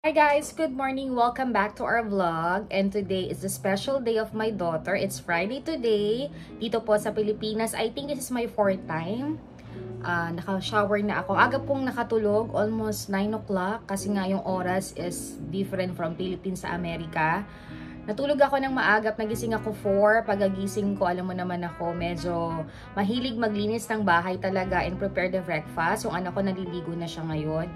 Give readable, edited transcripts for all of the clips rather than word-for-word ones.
Hi guys, good morning. Welcome back to our vlog. And today is the special day of my daughter. It's Friday today. Dito po sa Pilipinas. I think this is my fourth time. Naka-shower na ako. Aga pong nakatulog, almost 9 o'clock. Kasi nga yung oras is different from Philippines sa Amerika. Natulog ako ng maagap, nagising ako 4. Pagagising ko, alam mo naman ako, medyo mahilig maglinis ng bahay talaga and prepare the breakfast. Yung anak ko naliligo na siya ngayon.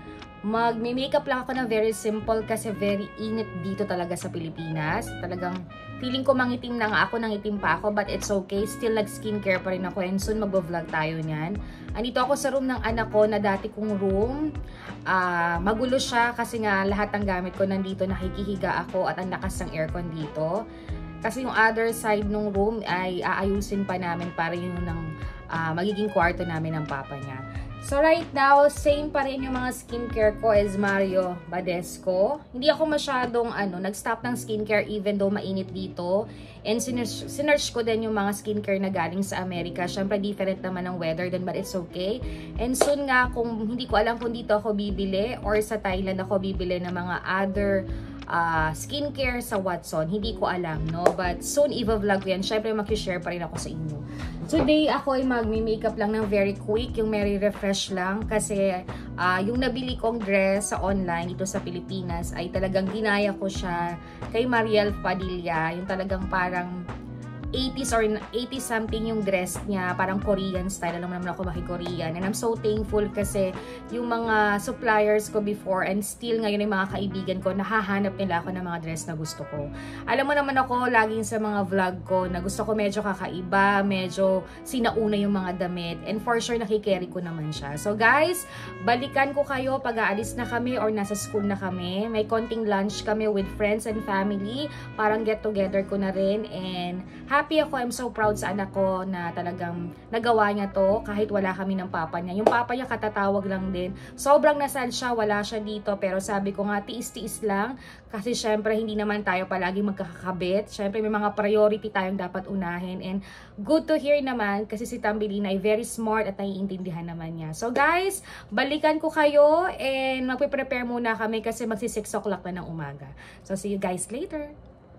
Mag-makeup lang ako na very simple kasi very init dito talaga sa Pilipinas. Talagang feeling ko mangitim na nga ako, nangitim pa ako, but it's okay. Still nag-skincare pa rin ako and soon mag-vlog tayo niyan. Andito ako sa room ng anak ko na dati kong room. Magulo siya kasi nga lahat ng gamit ko nandito, nakikihiga ako at ang lakas ng aircon dito. Kasi yung other side ng room ay aayusin pa namin para yun ng magiging kwarto namin ng papa niya. So right now, same pa rin yung mga skincare ko is Mario Badescu. Hindi ako masyadong nag-stop ng skincare even though mainit dito. And sinerch ko din yung mga skincare na galing sa Amerika. Syempre different naman ang weather din, but it's okay. And soon nga, kung hindi ko alam kung dito ako bibili or sa Thailand ako bibili ng mga other skincare sa Watson. Hindi ko alam, no? But soon, i-vlog ko yan. Syempre, mag-share pa rin ako sa inyo. Today, ako ay mag-makeup lang ng very quick. Yung very refresh lang. Kasi, yung nabili kong dress sa online dito sa Pilipinas ay talagang ginaya ko siya kay Mariel Padilla. Yung talagang parang 80s or 80 something yung dress niya, parang Korean style. Alam mo naman ako maki-Korean. And I'm so thankful kasi yung mga suppliers ko before and still ngayon yung mga kaibigan ko, nahahanap nila ako ng mga dress na gusto ko. Alam mo naman ako, laging sa mga vlog ko, na gusto ko medyo kakaiba, medyo sinauna yung mga damit. And for sure, nakikerry ko naman siya. So guys, balikan ko kayo pag aalis na kami or nasa school na kami. May konting lunch kami with friends and family. Parang get together ko na rin. And happy ako, I'm so proud sa anak ko na talagang nagawa niya to kahit wala kami ng papa niya. Yung papa niya katatawag lang din. Sobrang nasal siya, wala siya dito. Pero sabi ko nga, tiis-tiis lang. Kasi syempre, hindi naman tayo palagi magkakakabit. Syempre, may mga priority tayong dapat unahin. And good to hear naman kasi si Tambelina ay very smart at naiintindihan naman niya. So guys, balikan ko kayo and magpe-prepare muna kami kasi magsi 6 o'clock na ng umaga. So see you guys later.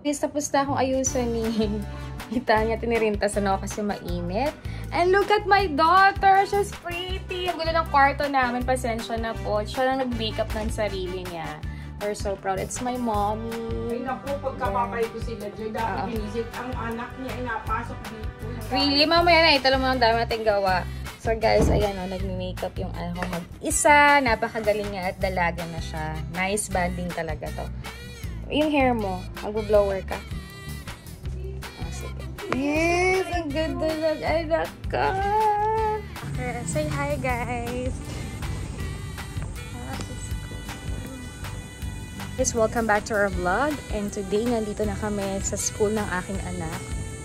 Guys, tapos na akong ayusanin. Kita niya, tinirintasan ako kasi mainit. And look at my daughter! She's pretty! Ang gulo ng kwarto namin. Pasensya na po. Siya lang nag-makeup ng sarili niya. We're so proud. It's my mommy. Ay naku, pagkapapay ko sila dyan, dapat inisip ang anak niya ay napasok dito. Really? Mamaya na. Italo mo ang dami natin gawa. So guys, ayan o, nag-makeup yung ano mag-isa. Napakagaling niya at dalaga na siya. Nice banding talaga to. Yung hair mo, mag-blower ka. Oh, sige. Yes! Ang ganda ng anak ka! Say hi, guys! Guys, welcome back to our vlog. And today, nandito na kami sa school ng aking anak,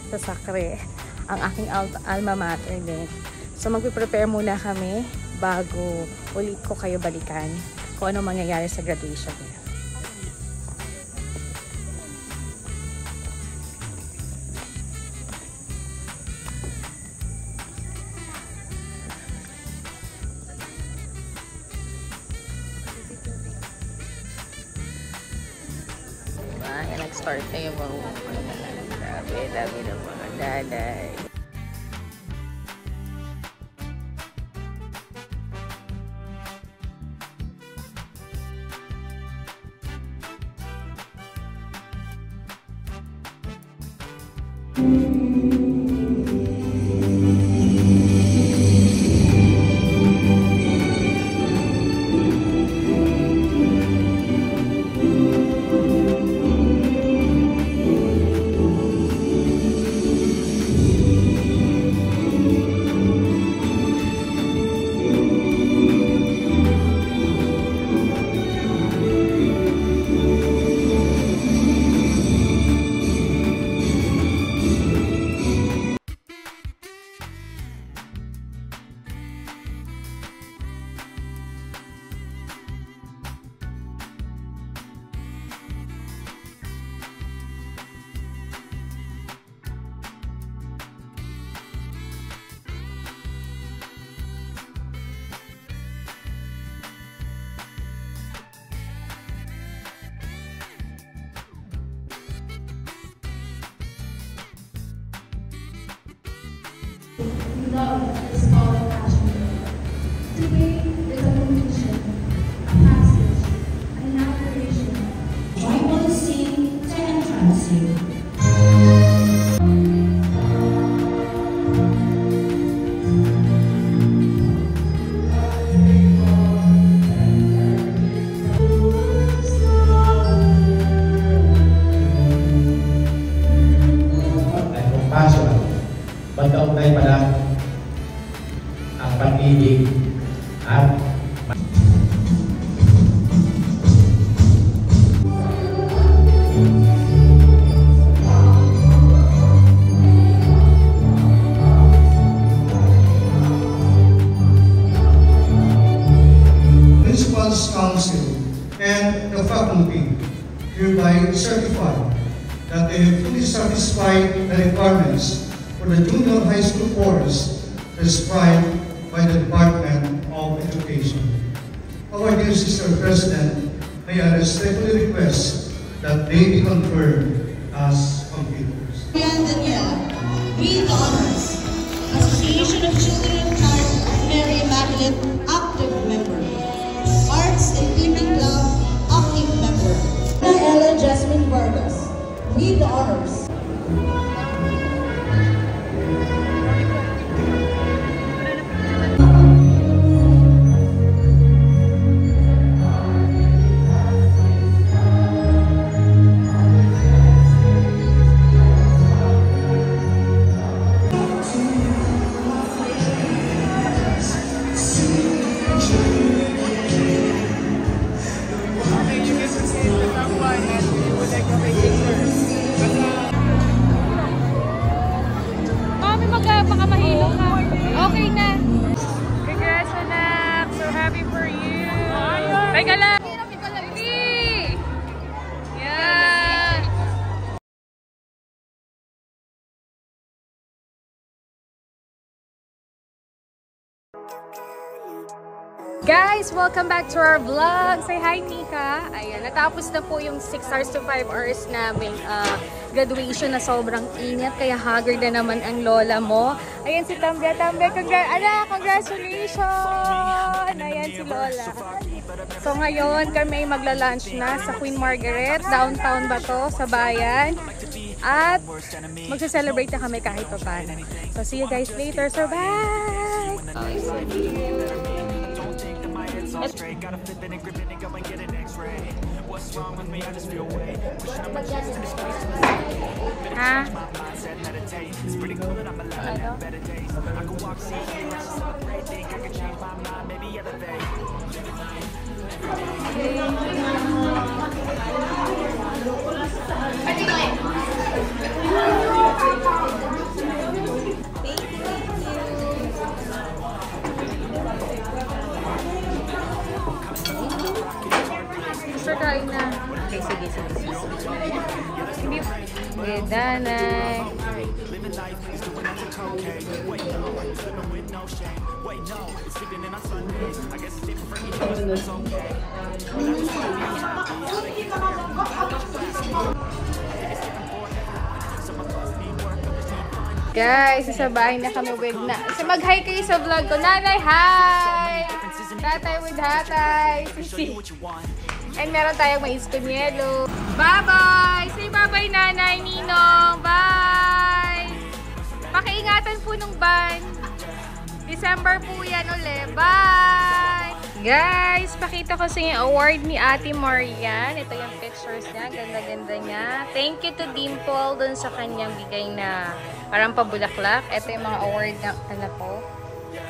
sa Sacre. Ang aking alma mater din. So, mag-prepare muna kami bago ulit ko kayo balikan kung ano mangyayari sa graduation niya. Nag-start na yung mga dami ng mga nanay. Love is all passion. Today is a completion, a passage, an inauguration. Joyful sing to entrance you. Magkaugnay pala ang pag-ibig at Principal's Council and the faculty hereby certify that they have fully satisfied the requirements for the junior high school course prescribed by the Department of Education. Our dear Sister President, may I respectfully request that they be confirmed as completers. Danielle, read the honors. Association of Children of Mary Immaculate, active member. Arts and Evening Club, active member. Ella Jasmine Vargas, read the honors. Baka mahilo ka. Okay na. Congrats, anak. So happy for you. Teka lang. Yeah. Guys, welcome back to our vlog. Say hi, Nika. Ayan, natapos na po yung 6 hours to 5 hours naming graduation na sobrang init. Kaya haggard na naman ang lola mo. Ayan si Tambia. Tambia, congratulations! Ayan si Lola. So ngayon, kami magla-lunch na sa Queen Margaret. Downtown ba to? Sa bayan. At magsa-celebrate na kami kahit pa paano. So see you guys later. So bye! Gotta flip it and grip it and go and get an x-ray. What's wrong with me? I just feel weight. Pushing on my chest in this place. Change my mindset, meditate. It's pretty cool that I'm alive and have better days. I can walk, see, hear, and celebrate. Think I can change my mind, maybe elevate. Gusto kain na. Okay, sige. Hindi. Okay, Danay. Guys, sasabahin na kami with na. So mag-hi kayo sa vlog ko. Nanay, hi! Tatay with hatay. Sisi. And meron tayong mais con yelo. Bye-bye! Say bye-bye, Nanay, Ninong! Bye! Pakiingatan po nung ban. December po yan ulit. Bye! Guys, pakita ko sa inyo award ni Ate Marian. Ito yung pictures niya. Ganda-ganda niya. Thank you to Dimple dun sa kanyang bigay na parang pabulaklak. Ito yung mga award na anak ko.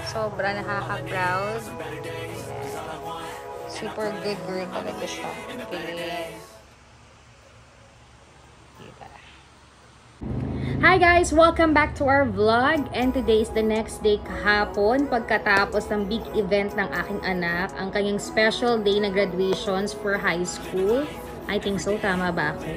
Sobra nakaka-proud. Super good girl talaga siya. Okay. Hi guys! Welcome back to our vlog. And today is the next day kahapon pagkatapos ng big event ng aking anak. Ang kanyang special day na graduations for high school. I think so. Tama ba ako?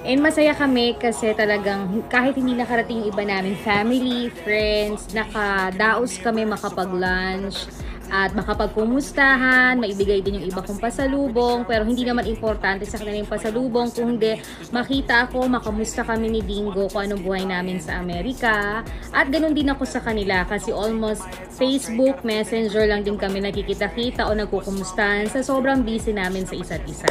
And masaya kami kasi talagang kahit hindi nakarating yung iba namin family, friends, nakadaos kami makapag-lunch. at makapagkumustahan, maibigay din yung iba kong pasalubong, pero hindi naman importante sa kanila yung pasalubong, kundi makita ako, makamusta kami ni Dingo kung anong buhay namin sa Amerika, at ganun din ako sa kanila kasi almost Facebook, Messenger lang din kami nakikita-kita o nagkukumustahan sa sobrang busy namin sa isa't isa.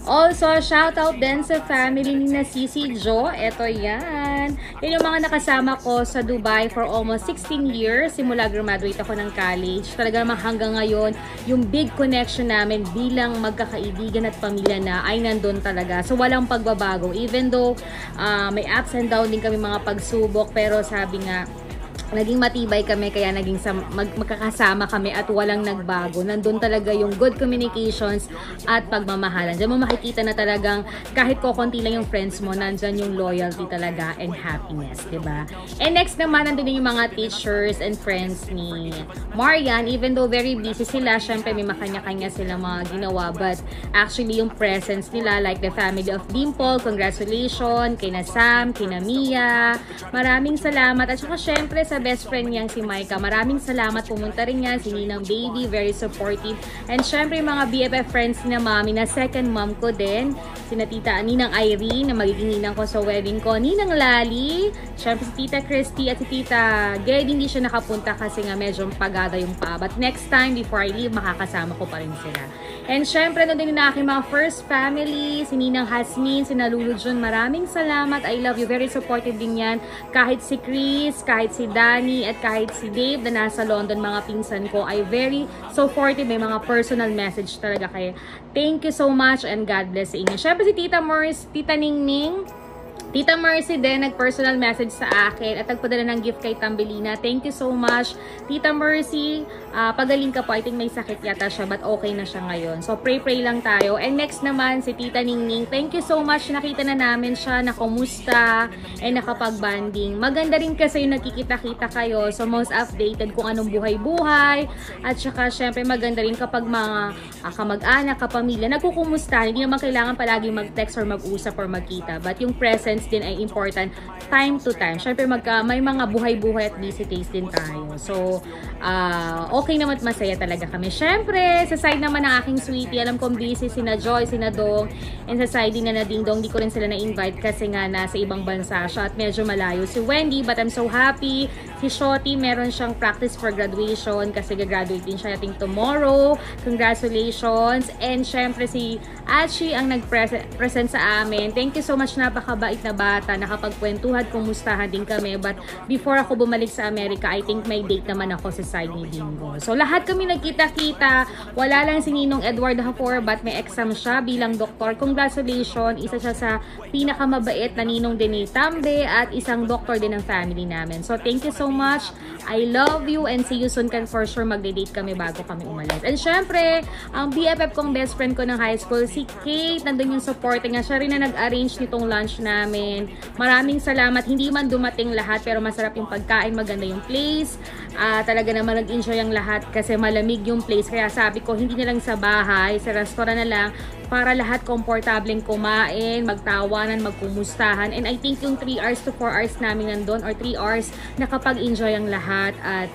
Also, shout out din sa family ni na Sisi Jo. Eto yan. Yan yung mga nakasama ko sa Dubai for almost 16 years. Simula graduate ako ng college. Talaga naman hanggang ngayon, yung big connection namin bilang magkakaibigan at pamilya na ay nandun talaga. So, walang pagbabago. Even though may ups and down din kami mga pagsubok. Pero sabi nga, naging matibay kami kaya naging magkakasama kami at walang nagbago. Nandun talaga yung good communications at pagmamahalan. Diyan mo makikita na talagang kahit kokonti lang yung friends mo, nandyan yung loyalty talaga and happiness, diba? And next naman, nandun yung mga teachers and friends ni Marian. Even though very busy sila, syempre may makanya-kanya sila mga ginawa. But actually, yung presence nila, like the family of Dimple, congratulations, kina Sam, kina Mia. Maraming salamat. At saka syempre sa best friend niyang si Maika. Maraming salamat. Pumunta rin niya. Si Ninang Baby, very supportive. And syempre mga BFF friends na mami na second mom ko din. Sina Tita Ninang Irene na magiging ninang ko sa wedding ko. Ninang Lali. Syempre si Tita Christy at si Tita Ged. Hindi siya nakapunta kasi nga medyo pagada yung pa. But next time before I leave, makakasama ko pa rin sila. And syempre nandun din na aking mga first family. Si Ninang Hasmin, si Nalulu Jun. Maraming salamat. I love you. Very supportive din yan. Kahit si Chris, kahit si Danny, at kahit si Dave na nasa London, mga pinsan ko, ay very supportive. May mga personal message talaga kayo. Thank you so much and God bless sa inyo. Syempre si Tita Morris, Tita Ningning, Tita Mercy din, nag-personal message sa akin at nagpadala ng gift kay Tambelina. Thank you so much. Tita Mercy, pagaling ka po. I think may sakit yata siya but okay na siya ngayon. So pray lang tayo. And next naman, si Tita Ningning. Thank you so much. Nakita na namin siya, nakumusta, and nakapag-banding. Maganda rin kasi yung nagkikita-kita kayo. So most updated kung anong buhay-buhay. At saka syempre maganda rin kapag mga kamag-anak, kapamilya, nagkukumusta. Hindi naman kailangan palagi mag-text or mag-usap or magkita. But yung presence din ay important time to time. Syempre may mga buhay-buhay at busy days din tayo. So, okay naman at masaya talaga kami. Syempre, sa side naman ng aking sweetie, alam kong busy sina Joy, sina Dong, and sa side din na Ding Dong, di ko rin sila na-invite kasi nga nasa ibang bansa siya at medyo malayo si Wendy, but I'm so happy. Si Shoti, meron siyang practice for graduation kasi gagraduate din siya natin tomorrow. Congratulations! And syempre si Achi ang nag-present sa amin. Thank you so much, napakabait na bata, nakapagkwentuhan, kumustahan din kami. But before ako bumalik sa Amerika, I think may date naman ako sa side ni Dingo. So lahat kami nagkita-kita. Wala lang si Ninong Edward Hafor, but may exam siya bilang doktor. Congratulations! Isa siya sa pinakamabait na ninong din ni Tambe at isang doktor din ng family namin. So thank you so much. I love you and see you soon. Can for sure magde-date kami bago kami umalis. And syempre, ang BFF kong best friend ko ng high school, si Kate, nandun yung supporting nga. Siya rin na nag-arrange nitong lunch namin. Maraming salamat. Hindi man dumating lahat pero masarap yung pagkain, maganda yung place. Talaga naman nag-enjoy ang lahat kasi malamig yung place. Kaya sabi ko, hindi na lang sa bahay, sa restaurant na lang para lahat komportableng kumain, magtawanan, magkumustahan. And I think yung 3 hours to 4 hours namin nandun or 3 hours, nakapag-enjoy ang lahat at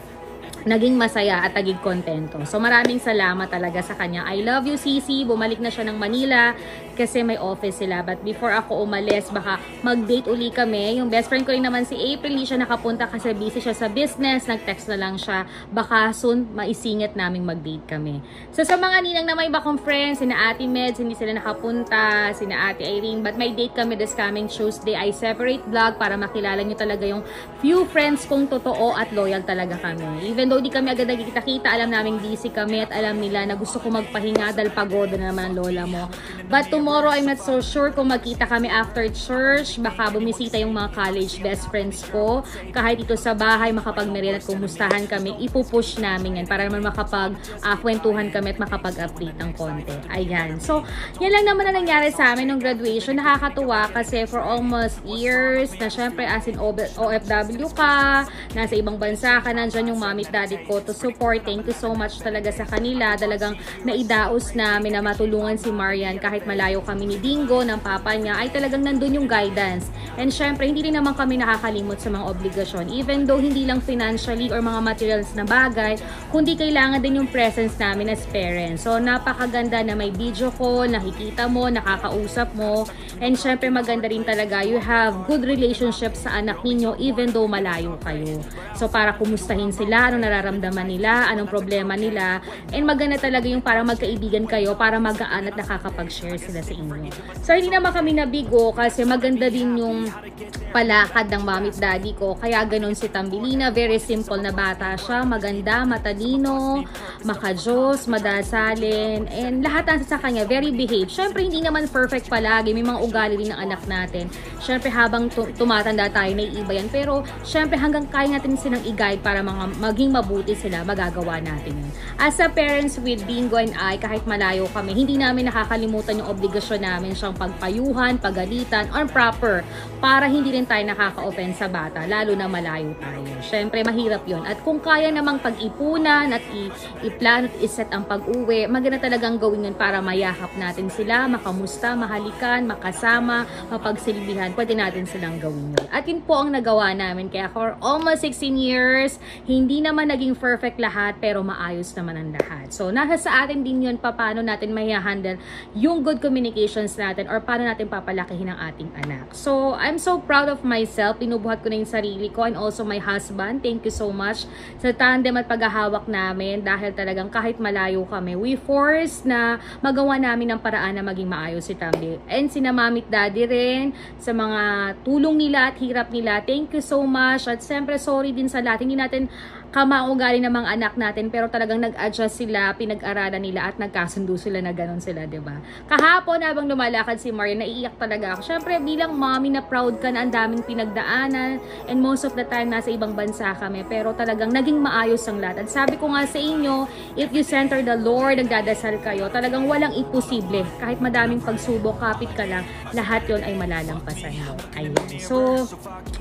naging masaya at naging kontento. So maraming salamat talaga sa kanya. I love you, Sisi. Bumalik na siya ng Manila kasi may office sila. But before ako umalis, baka mag-date uli kami. Yung best friend ko rin naman si April, hindi siya nakapunta kasi busy siya sa business. Nag-text na lang siya. Baka soon maisingit naming mag-date kami. So sa mga ninang na may bakong friends, sina Ate Meds, hindi sila nakapunta, sina Ate Irene, but may date kami this coming Tuesday. I separate vlog para makilala nyo talaga yung few friends kong totoo at loyal talaga kami. Even though di kami agad nagkikita-kita, alam namin busy kami at alam nila na gusto ko magpahinga dahil pagoda na naman ang lola mo. But tomorrow, I'm not so sure kung magkita kami after church. Baka bumisita yung mga college best friends ko. Kahit dito sa bahay, makapag-merienda at kumustahan kami, ipupush namin yan para naman makapag-kwentuhan kami at makapag-update ng konti. Ayan. So, yan lang naman ang nangyari sa amin nung graduation. Nakakatuwa kasi for almost years na syempre as in OFW ka, nasa ibang bansa ka, nandyan yung mommy at daddy ko to support. Thank you so much talaga sa kanila. Talagang naidaos namin na matulungan si Marian kahit kahit malayo kami ni Dingo, ng papa niya, ay talagang nandun yung guidance. And syempre, hindi rin naman kami nakakalimot sa mga obligasyon. Even though hindi lang financially or mga materials na bagay, kundi kailangan din yung presence namin as parents. So, napakaganda na may video call, nakikita mo, nakakausap mo. And syempre, maganda rin talaga, you have good relationship sa anak ninyo even though malayo kayo. So, para kumustahin sila, anong nararamdaman nila, anong problema nila. And maganda talaga yung para magkaibigan kayo, para magaan at nakakapag-share sila sa inyo. So, hindi naman kami nabigo kasi maganda din yung palakad ng mami at daddy ko. Kaya ganun si Tambilina, very simple na bata siya, maganda, matalino, makajos, madasalin, and lahat nasa sa kanya, very behaved. Syempre, hindi naman perfect palagi, may mga ugali rin ng anak natin. Syempre, habang tumatanda tayo, naiiba yan. Pero, syempre, hanggang kaya natin silang i-guide para maging mabuti sila, magagawa natin yun. As a parents with Bingo and I, kahit malayo kami, hindi namin nakakalimutan yung obligasyon namin siyang pagpayuhan, pagalitan, or proper, para hindi rin tayo nakaka-offend sa bata, lalo na malayo tayo. Syempre, mahirap yun. At kung kaya namang pag-ipunan at i-plan at i-set ang pag-uwi, maganda talagang gawin yun para mayahap natin sila, makamusta, mahalikan, makasama, mapagsilbihan, pwede natin silang gawin yun. At yun po ang nagawa namin. Kaya for almost 16 years, hindi naman naging perfect lahat, pero maayos naman ang lahat. So, nasa sa atin din yun, paano natin handle yung good communications natin or paano natin papalakihin ang ating anak. So, I'm so proud of myself. Pinubuhat ko na yung sarili ko and also my husband. Thank you so much sa tandem at paghahawak namin dahil talagang kahit malayo kami, we force na magawa namin ng paraan na maging maayos si Tambi. And sina Mami at Daddy rin sa mga tulong nila at hirap nila. Thank you so much. At siyempre, sorry din sa lahat. Hindi natin kamaugali ng mga anak natin, pero talagang nag-adjust sila, pinag-aralan nila at nagkasundo sila na ganun sila, diba? Kahapon habang lumalakad si Marian, naiiyak talaga ako. Syempre, bilang mommy na proud ka na ang daming pinagdaanan and most of the time nasa ibang bansa kami, pero talagang naging maayos ang lahat. At sabi ko nga sa inyo, if you center the Lord, nagdadasal kayo, talagang walang imposible. Kahit madaming pagsubok, kapit ka lang, lahat yon ay malalampasan mo. Ayun. So,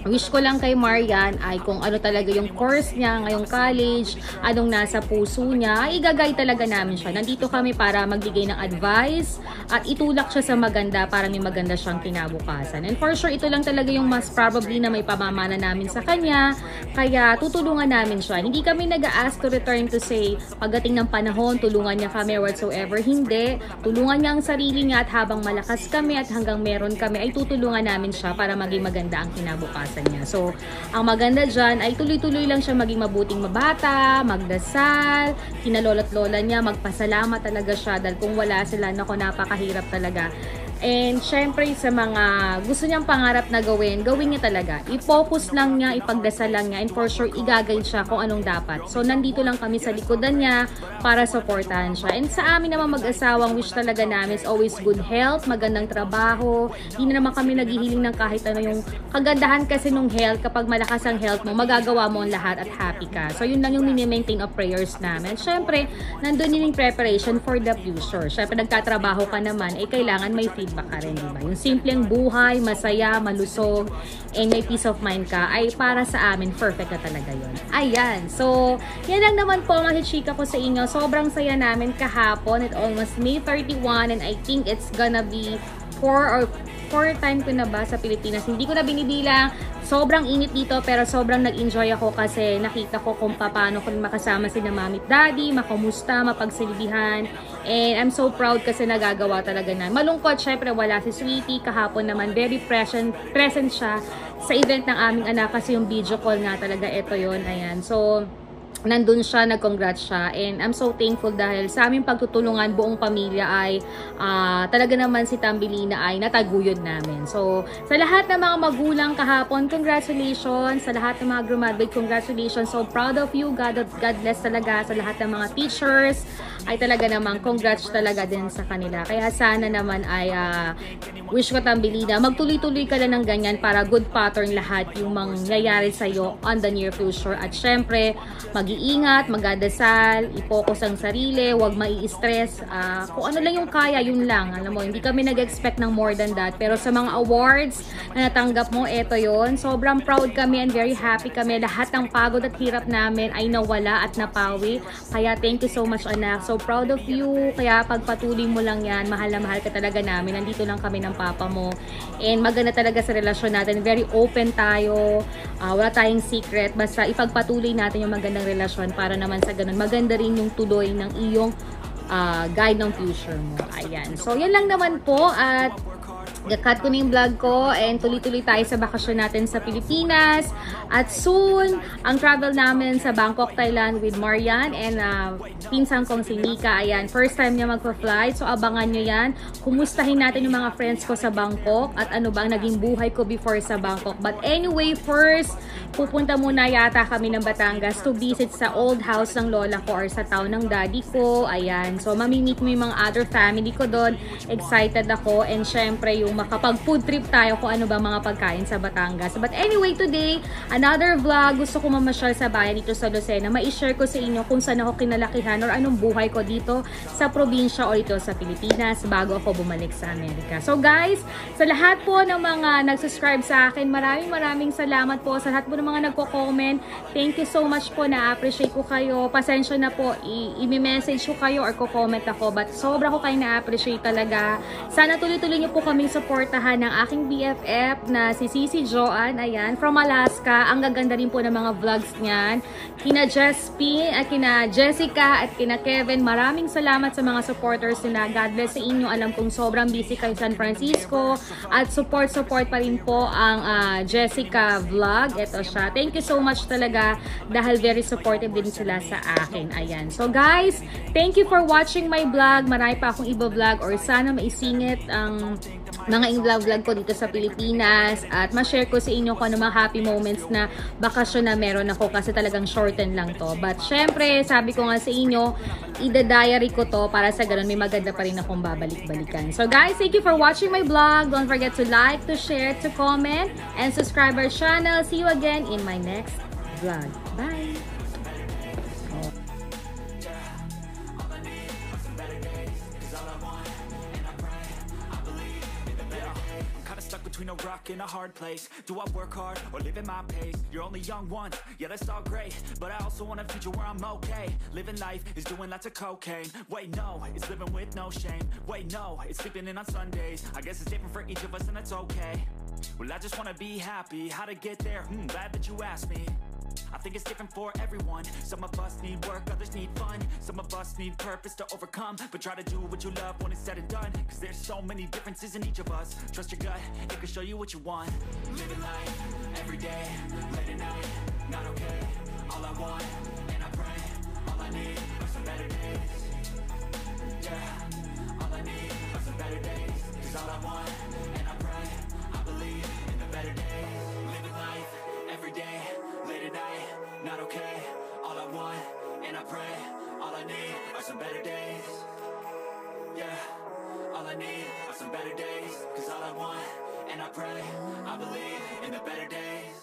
wish ko lang kay Marian ay kung ano talaga yung course niya ngayong college, anong nasa puso niya, igagay talaga namin siya. Nandito kami para magbigay ng advice at itulak siya sa maganda para may maganda siyang kinabukasan. And for sure, ito lang talaga yung mas probably na may pamamana namin sa kanya, kaya tutulungan namin siya. Hindi kami nag-a-ask to return to say, pagdating ng panahon, tulungan niya kami or whatsoever. Hindi. Tulungan niya ang sarili niya at habang malakas kami at hanggang meron kami, ay tutulungan namin siya para maging maganda ang kinabukasan niya. So, ang maganda dyan ay tuloy-tuloy lang siya maging mabuting mabata, magdasal, kinalola't lola niya, magpasalamat talaga siya dahil kung wala sila, naku, napakahirap talaga. And syempre sa mga gusto niyang pangarap na gawin niya talaga. I-focus lang niya, ipagdasal lang niya, and for sure i-guide siya kung anong dapat. So nandito lang kami sa likodan niya para supportahan siya. And sa amin naman mag-asawang wish talaga namin is always good health, magandang trabaho. Hindi na naman kami naghihiling ng kahit ano. Yung kagandahan kasi nung health, kapag malakas ang health mo, magagawa mo ang lahat at happy ka. So yun lang yung mini-maintain of prayers namin. Syempre, nandun yun yung preparation for the future. Syempre nagtatrabaho ka naman, kailangan may feedback ka rin, diba? Yung simpleng buhay, masaya, malusog, and may peace of mind ka, ay para sa amin, perfect na talaga yun. Ayan. So, yan lang naman po mga chika ko sa inyo. Sobrang saya namin kahapon. It almost May 31 and I think it's gonna be 4 time ko na ba sa Pilipinas. Hindi ko na binibilang. Sobrang init dito pero sobrang nag-enjoy ako kasi nakita ko kung paano ko makasama si na Mami at Daddy, makamusta, mapagsilbihan. And I'm so proud kasi nagagawa talaga na. Malungkot, syempre wala si Sweetie. Kahapon naman, very present siya sa event ng aming anak kasi yung video call nga talaga, ito yon. Ayan. So, nandun siya, nag-congrats siya, and I'm so thankful dahil sa aming pagtutulungan buong pamilya ay talaga naman si Tambilina ay nataguyod namin. So, sa lahat ng mga magulang kahapon, congratulations. Sa lahat ng mga graduate, congratulations. So proud of you. God bless talaga sa lahat ng mga teachers. Ay talaga naman, congrats talaga din sa kanila. Kaya sana naman ay wish ko Tambilina, magtuloy-tuloy ka lang ng ganyan para good pattern lahat yung mangyayari sa'yo on the near future. At syempre, mag mag-iingat, magdadasal, i-focus ang sarili, huwag mai-stress. Kung ano lang yung kaya, yun lang. Alam mo, hindi kami nag-expect ng more than that. Pero sa mga awards na natanggap mo, eto yon. Sobrang proud kami and very happy kami. Lahat ng pagod at hirap namin ay nawala at napawi. Kaya thank you so much, anak. So proud of you. Kaya pagpatuloy mo lang yan. Mahal na mahal ka talaga namin. Nandito lang kami ng papa mo. And maganda talaga sa relasyon natin. Very open tayo. Wala tayong secret. Basta ipagpatuloy natin yung magandang relasyon para naman sa ganun. Maganda rin yung tuloy ng iyong guide ng future mo. Ayan. So, yan lang naman po. At cut ko na yung vlog ko and tuloy-tuloy tayo sa bakasyon natin sa Pilipinas. At soon, ang travel namin sa Bangkok, Thailand with Marian and pinsan kong si Nika. Ayan, first time niya magpa-flight. So, abangan nyo yan. Kumustahin natin yung mga friends ko sa Bangkok at ano bang naging buhay ko before sa Bangkok. But anyway, first, pupunta muna yata kami ng Batangas to visit sa old house ng lola ko or sa town ng daddy ko. Ayan, so mamimit mo yung mga other family ko doon. Excited ako and syempre yung makapag-food trip tayo kung ano ba mga pagkain sa Batangas. But anyway, today, another vlog. Gusto ko mamasyal sa bayan dito sa Lucena. Ma-share ko sa inyo kung saan ako kinalakihan or anong buhay ko dito sa probinsya o dito sa Pilipinas bago ako bumalik sa Amerika. So guys, sa lahat po ng mga nag-subscribe sa akin, maraming salamat po sa lahat po ng mga nagko-comment. Thank you so much po. Na-appreciate ko kayo. Pasensya na po. I-message ko kayo or ko-comment ako. But sobra ko kayo na-appreciate talaga. Sana tuloy-tuloy niyo po kaming supportahan ng aking BFF na si Cici Joanne. Ayan, from Alaska. Ang gaganda rin po ng mga vlogs niyan. Kina Jespin, at kina Jessica, at kina Kevin. Maraming salamat sa mga supporters nila. God bless sa inyo. Alam kong sobrang busy kayo San Francisco. At support pa rin po ang Jessica vlog. Ito siya. Thank you so much talaga dahil very supportive din sila sa akin. Ayan. So guys, thank you for watching my vlog. Marami pa akong iba-vlog or sana maisingit ang mga in-vlog ko dito sa Pilipinas at ma-share ko sa inyo kung ano mga happy moments na bakasyon na meron ako kasi talagang shorten lang to. But syempre, sabi ko nga sa inyo, ida-diary ko to para sa ganun may maganda pa rin akong babalik-balikan. So guys, thank you for watching my vlog. Don't forget to like, to share, to comment, and subscribe our channel. See you again in my next vlog. Bye! Between a rock and a hard place. Do I work hard or live at my pace? You're only young once, yeah, that's all great, but I also want a future where I'm okay. Living life is doing lots of cocaine. Wait, no, it's living with no shame. Wait, no, it's sleeping in on Sundays. I guess it's different for each of us and that's okay. Well, I just wanna be happy. How to get there? Glad that you asked me. I think it's different for everyone. Some of us need work, others need fun. Some of us need purpose to overcome. But try to do what you love when it's said and done. Cause there's so many differences in each of us. Trust your gut, it can show you what you want. Living life, every day, late at night, not okay. All I want, and I pray, all I need are some better days. Yeah, all I need are some better days. Cause all I want, and I pray, I believe in the better days. Living life, every day, late at night, not okay. All I want, and I pray, all I need are some better days. Yeah, all I need are some better days. Cause all I want, and I pray, I believe in the better days.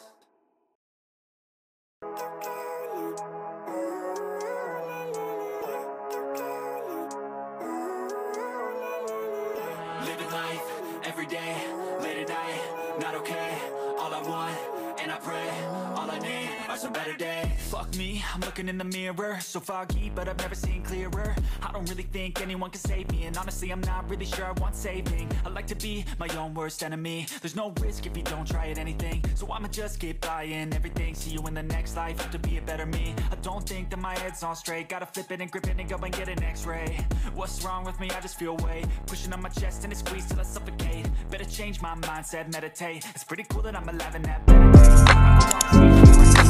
Living life, every day, late at night, not okay. All I want, and I pray, all I need are some better days. Fuck me, I'm looking in the mirror, so foggy, but I've never seen clearer. I don't really think anyone can save me, and honestly I'm not really sure I want saving. I like to be my own worst enemy. There's no risk if you don't try at anything, so I'ma just keep buying everything. See you in the next life, have to be a better me. I don't think that my head's on straight, gotta flip it and grip it and go and get an x-ray. What's wrong with me? I just feel weight pushing on my chest and it squeezes till I suffocate. Better change my mindset, meditate. It's pretty cool that I'm alive and have better days.